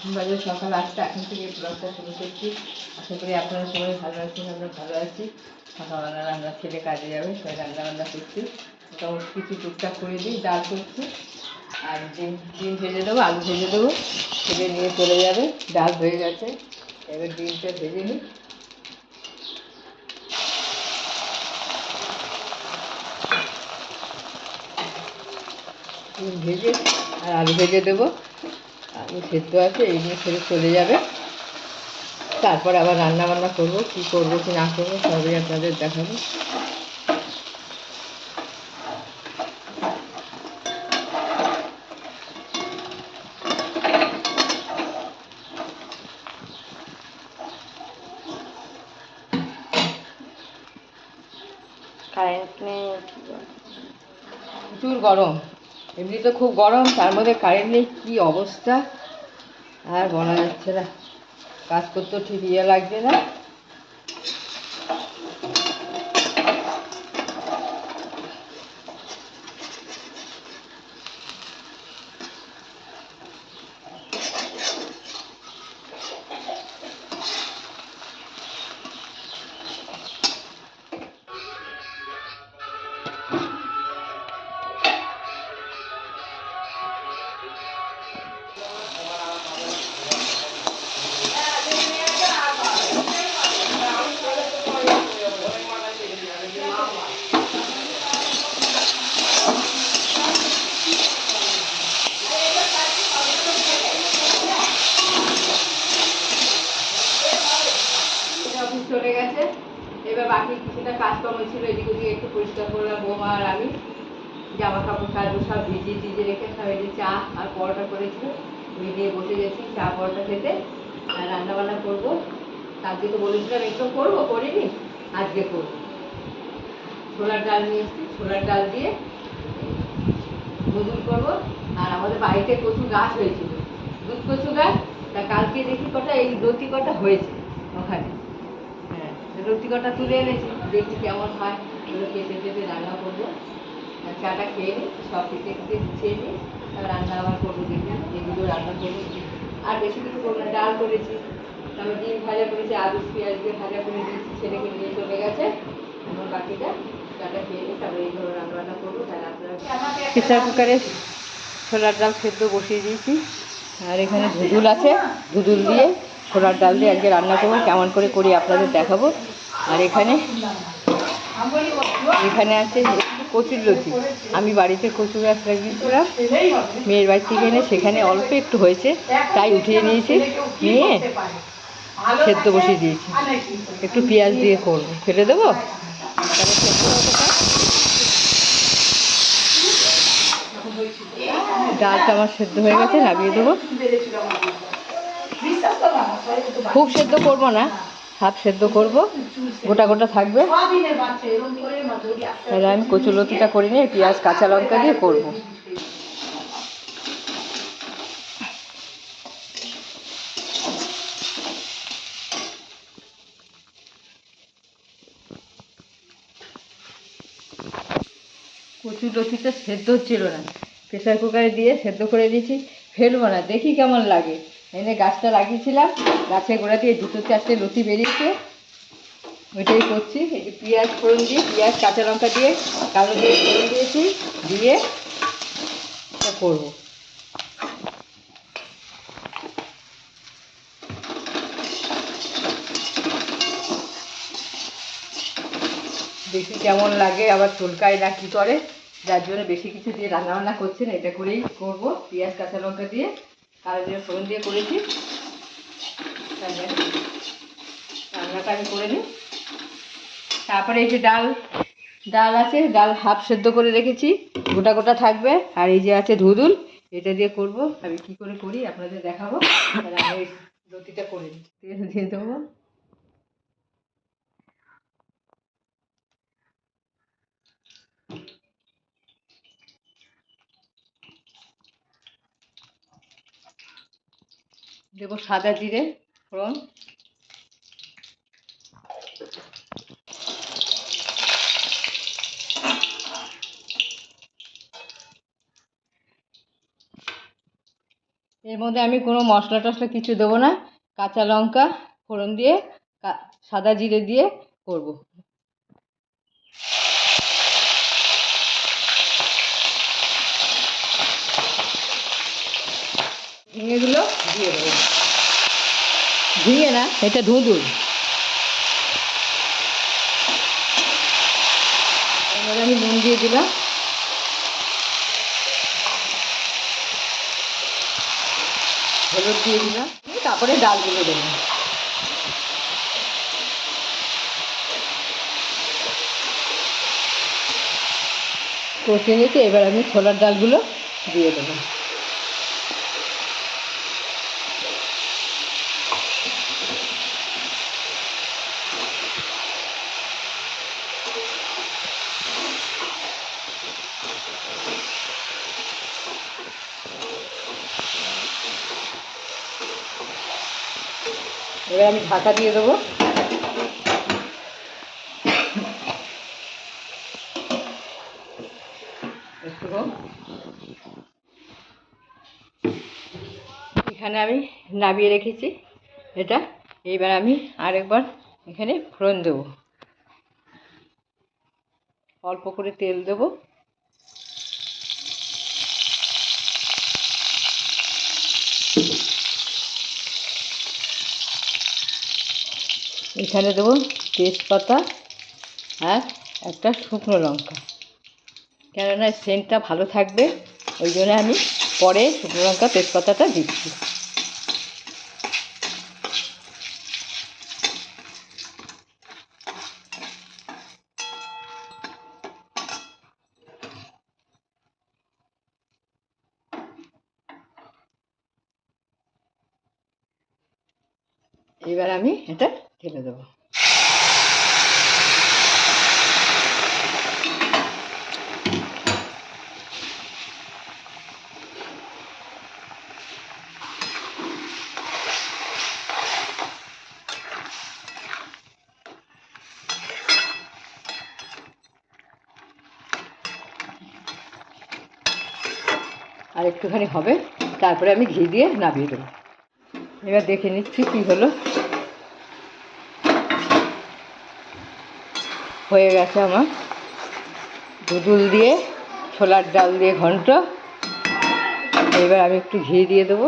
এখন বাজে সকাল 8টা। এখন থেকে ব্লগটা শুরু করছি। আশা করি আপনারা সবাই ভালো আছেন। আমরা ভালো আছি। সকালবেলা রান্না, ছেলে কাজে যাবে, তাই রান্নাবান্না করছি। মোটামুটি কিছু টুকটাক করে দিই, ডাল করছি আর ডিম ভেজে দেবো, আলু ভেজে দেবো, ছেলে নিয়ে চলে যাবে। ডাল হয়ে গেছে, এবার ডিমটা ভেজে নিই। ডিম ভেজে আর আলু ভেজে দেবো, আলু সেদ্ধ আছে, এই নিয়ে ছেলে চলে যাবে। তারপর আবার রান্না বান্না করবো, কী করবো কি না করবো সবই আপনাদের দেখাবো। কারেন্ট নেই, প্রচুর গরম। এমনি তো খুব গরম, তার মধ্যে কারেন্ট নেই, কী অবস্থা আর বলা যাচ্ছে না। কাজ করতেও ঠিক ইয়ে লাগছে না। চলে গেছে, এবার বাকি কিছুটা কাজকর্ম ছিল, এদিক ওদিকে একটু পরিষ্কার করলাম বৌমা আর আমি। জামা কাপড় কাচবো, সব ভিজিয়ে টিজিয়ে রেখে সব এই যে চা আর পরোটা করেছিল, নিয়ে বসে গেছি চা পরোটা খেতে। আর রান্নাবান্না করবো, কালকে তো বলেছিলাম একটু করবো, করিনি, আজকে করবো। ছোলার ডাল নিয়ে এসেছি, ছোলার ডাল দিয়ে দুধুল করবো। আর আমাদের বাড়িতে কচু গাছ হয়েছিল, দুধ কচু গাছ, তা কালকে দেখি কটা এই লতি কটা হয়েছে ওখানে। হ্যাঁ, লতি কটা তুলে এনেছি, দেখি কেমন হয়, এগুলো কেটে কেটে রান্না করবো। আর চাটা খেয়ে নিই, সব কেটে কেটে গুছিয়ে নিই, তারপর রান্না আবার করবো, দেখি এগুলো রান্না করবো। আর বেশি কিছু করবো না, ডাল করেছি, তারপর ডিম ভাজা করেছি, আলু পেঁয়াজ দিয়ে ভাজা করে দিয়েছি, ছেলেকে নিয়ে চলে গেছে। আমার বাকিটা চাটা খেয়ে নিই, তারপরে এইভাবে রান্না করবো। তাহলে আপনারা প্রেসার কুকারে ছোলার ডাল সেদ্ধ বসিয়ে দিয়েছি, আর এখানে ধুদুল আছে, ধুদুল দিয়ে ছোলার ডাল দিয়ে আজকে রান্না করবো, কেমন করে করি আপনাদের দেখাবো। আর এখানে এখানে আছে কচুর লতি। আমি বাড়িতে কচু গাছ লাগিয়েছিলাম মেয়ের বাড়ি থেকে এনে, সেখানে অল্প একটু হয়েছে, তাই উঠিয়ে নিয়েছি, নিয়ে সেদ্ধ বসিয়ে দিয়েছি। একটু পেঁয়াজ দিয়ে করবো, ফেলে দেবো, তাহলে সেদ্ধ হতে পারে। ডালটা আমার সেদ্ধ হয়ে গেছে, নামিয়ে দেবো। খুব সেদ্ধ করবো না, হাফ সেদ্ধ করবো, গোটা গোটা থাকবে। তাহলে আমি কচুলতিটা করে নিয়ে পেঁয়াজ কাঁচা লঙ্কা দিয়ে করবো। কচুলতিটা সেদ্ধ হচ্ছিল না, প্রেসার কুকারে দিয়ে সেদ্ধ করে দিয়েছি, ফেলবো না, দেখি কেমন লাগে। এনে গাছটা লাগিয়েছিলাম, গাছের গোড়া দিয়ে 2-4টে লতি বেরিয়েছে, ওইটাই করছি। এই যে পেঁয়াজ ফোড়ন দিয়ে, পেঁয়াজ কাঁচা লঙ্কা দিয়ে, কালো দিয়ে ফোড়ন দিয়েছি, দিয়ে এটা করবো। দেখি কেমন লাগে, আবার চুলকায় না কী করে, যার জন্য বেশি কিছু দিয়ে রান্নাবান্না করছি না, এটা করেই করবো। পেঁয়াজ কাঁচা লঙ্কা দিয়ে, কালো দিয়ে ফোড়ন দিয়ে করেছি। তাহলে রান্নাটা আমি করে নিই। তারপরে এই যে ডাল, ডাল আছে, ডাল হাফ সেদ্ধ করে রেখেছি, গোটা গোটা থাকবে। আর এই যে আছে ধুদুল, এটা দিয়ে করব। আমি কী করে করি আপনাদের দেখাবো। তাহলে আমি লতিটা করে নিই, তেল দিয়ে দেবো। দেবো সাদা জিরে ফোড়ন, এর মধ্যে আমি কোনো মশলা টশলা কিছু দেবো না, কাঁচা লঙ্কা ফোড়ন দিয়ে সাদা জিরে দিয়ে করব। ঝিঙেগুলো দিয়ে দেবো, ঝিঙে না এটা ধুঁদুল। এবার আমি নুন দিয়ে দিলাম, হলুদ দিয়ে দিলাম, তারপরে ডালগুলো দেবো। কষিয়ে নিয়েছি, এবার আমি ছোলার ডালগুলো দিয়ে দেবো। এবার আমি ঢাকা দিয়ে দেবো। এখানে আমি নামিয়ে রেখেছি এটা। এইবার আমি আরেকবার এখানে ফোড়ন দেবো, অল্প করে তেল দেবো, এখানে দেবো তেজপাতা আর একটা শুকনো লঙ্কা, কেননা সেন্টটা ভালো থাকবে ওই জন্য আমি পরে শুকনো লঙ্কা তেজপাতাটা দিচ্ছি। এবার আমি এটা ঢেলে দেবো। আর একটুখানি হবে, তারপরে আমি ঘি দিয়ে নামিয়ে দেবো। এবার দেখে নিচ্ছি কী হলো। হয়ে গেছে আমার ধুঁদুল দিয়ে ছোলার ডাল দিয়ে ঘন্ট। এবার আমি একটু ঘি দিয়ে দেবো,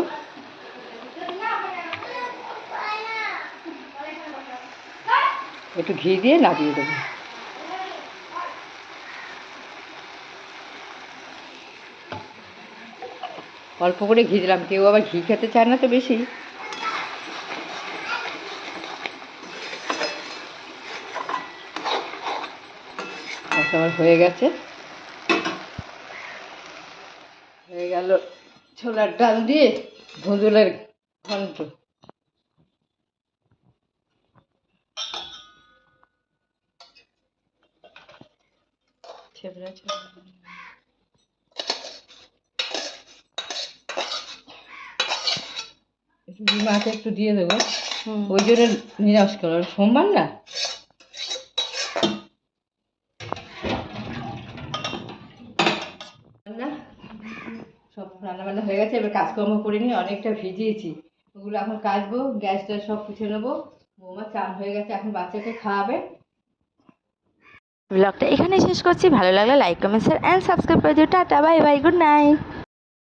একটু ঘি দিয়ে নামিয়ে দেবো। অল্প করে ঘি দিলাম, কেউ আবার ঘি খেতে চায় না তো বেশি। আমার হয়ে গেছে, হয়ে গেল ছোলার ডাল দিয়ে ধুঁদুলের ঘন্ট। মাকে একটু দিয়ে দেবো, ওই জন্য নিরাশ করো, সোমবার না। সব রান্নাবান্না হয়ে গেছে, এবার কাজকর্ম করে নিয়ে অনেকটা ভিজিয়েছি, ওগুলো এখন কাচবো, গ্যাসটা সব মুছে নেবো। বৌমা চান হয়ে গেছে, এখন বাচ্চাকে খাওয়াবে। ব্লগটা এখানেই শেষ করছি। ভালো লাগলে like comment share and subscribe করে দিও। Tata, bye bye, good night.